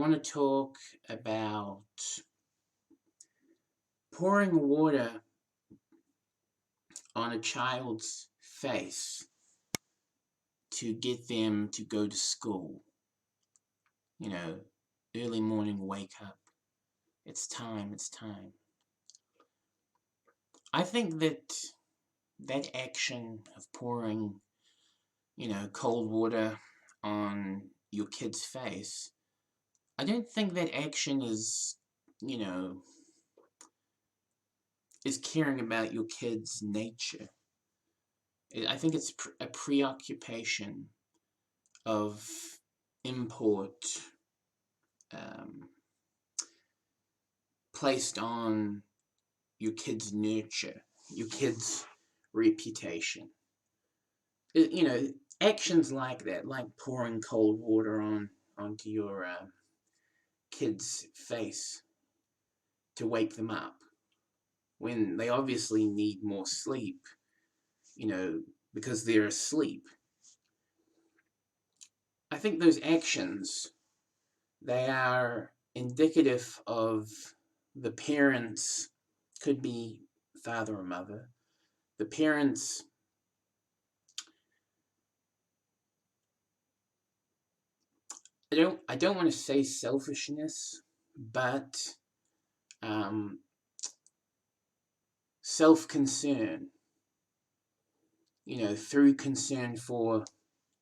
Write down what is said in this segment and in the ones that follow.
want to talk about pouring water on a child's face to get them to go to school. You know, early morning wake up. It's time, it's time. I think that action of pouring, cold water on your kid's face, I don't think that action you know, is caring about your kid's nature. I think it's a preoccupation of import um, placed on your kid's nurture, your kid's reputation. Actions like that, like pouring cold water onto your kid's face to wake them up when they obviously need more sleep, because they're asleep. I think those actions, they are indicative of the parents, could be father or mother, the parents I don't want to say selfishness, but self-concern, through concern for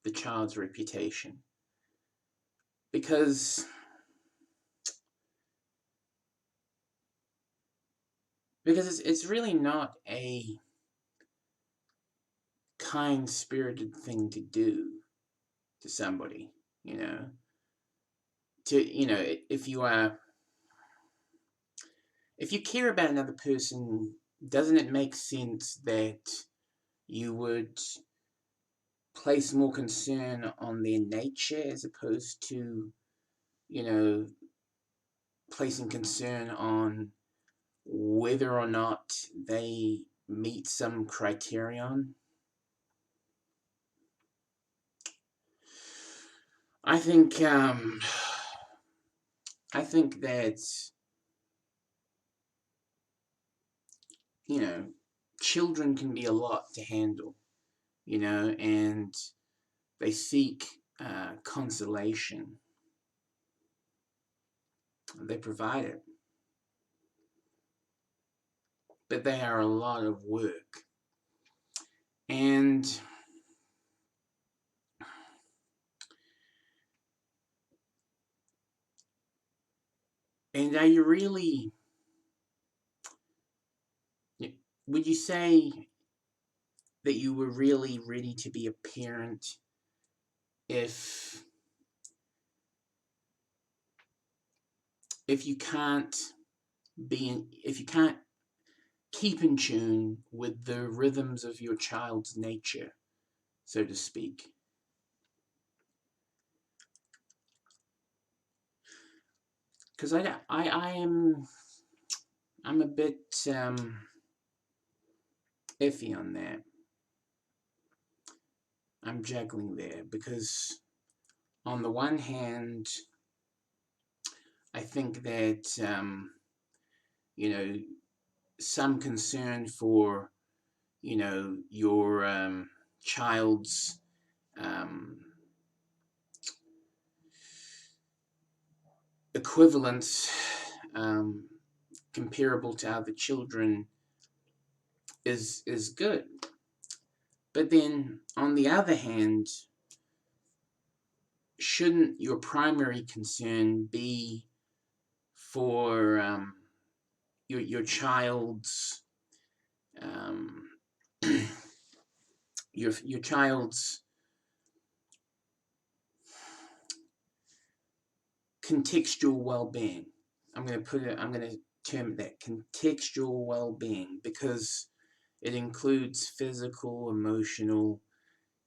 the child's reputation. Because it's really not a kind-spirited thing to do to somebody, if you care about another person, doesn't it make sense that you would place more concern on their nature as opposed to, placing concern on whether or not they meet some criterion? I think that children can be a lot to handle, and they seek consolation. They provide it, but they are a lot of work. And are you really, would you say that you were really ready to be a parent if you can't keep in tune with the rhythms of your child's nature, so to speak? Because I'm a bit iffy on that. I'm juggling there because on the one hand, I think that some concern for your child's equivalence, comparable to other children, is good. But then, on the other hand, shouldn't your primary concern be for your child's your child's contextual well-being? I'm going to term that contextual well-being, because it includes physical, emotional,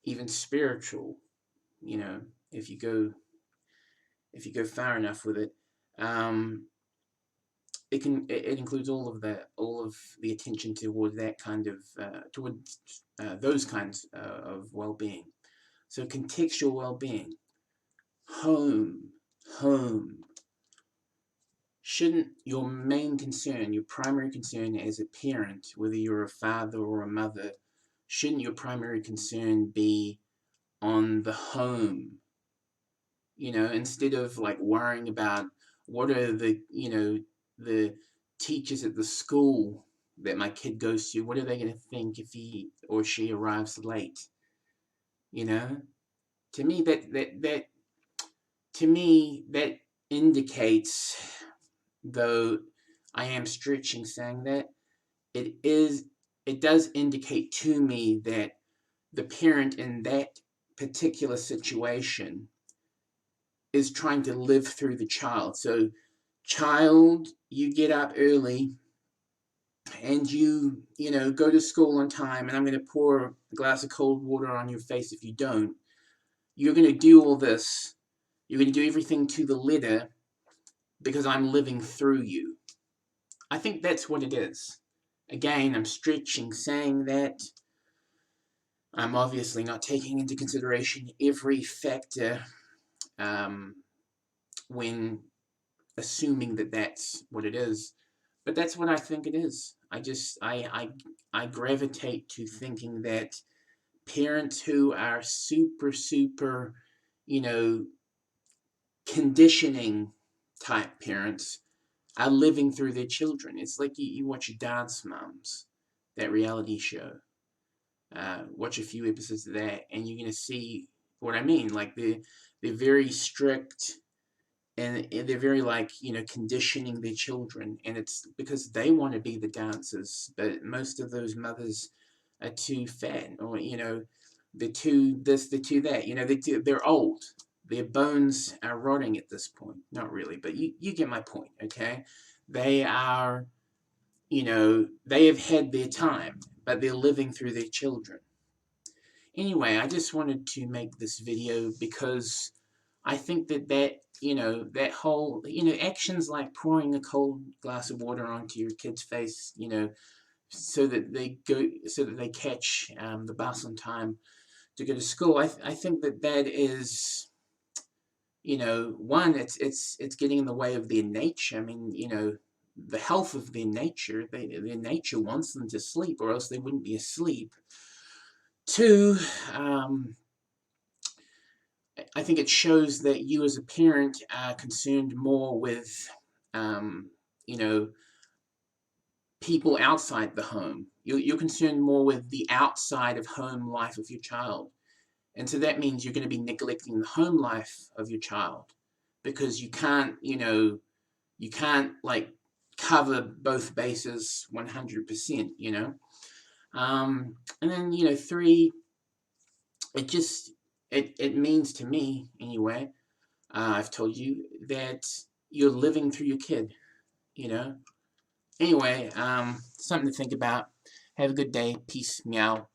even spiritual. If you go far enough with it, it includes all of the attention toward that kind of those kinds of well-being. So contextual well-being, home, shouldn't your main concern, your primary concern as a parent, whether you're a father or a mother, shouldn't your primary concern be on the home? Instead of like worrying about what are the teachers at the school that my kid goes to, what are they going to think if he or she arrives late? You know, to me that indicates, though I am stretching saying that, it does indicate to me that the parent in that particular situation is trying to live through the child. So, child, you get up early and you go to school on time, and I'm going to pour a glass of cold water on your face if you don't. You're going to do all this. You're going to do everything to the letter because I'm living through you. I think that's what it is. Again, I'm stretching saying that. I'm obviously not taking into consideration every factor when assuming that that's what it is. But that's what I think it is. I gravitate to thinking that parents who are super, you know, conditioning type parents are living through their children. It's like you watch Dance Moms, that reality show. Watch a few episodes of that, and you're gonna see what I mean. Like they're very strict, and they're very conditioning their children, and it's because they want to be the dancers, but most of those mothers are too fat, or they're too this, they're too that. They're old. Their bones are rotting at this point. Not really, but you get my point, okay? They are, they have had their time, but they're living through their children. Anyway, I just wanted to make this video because I think that whole, actions like pouring a cold glass of water onto your kid's face, so that they catch the bus on time to go to school. I think that is, one, it's getting in the way of their nature. I mean, the health of their nature. Their nature wants them to sleep, or else they wouldn't be asleep. Two, I think it shows that you as a parent are concerned more with, you know, people outside the home. You're concerned more with the outside of home life of your child. And so that means you're going to be neglecting the home life of your child because you can't, like cover both bases 100%, And then, three, it means to me anyway, I've told you that you're living through your kid, you know. Anyway, something to think about. Have a good day. Peace. Meow.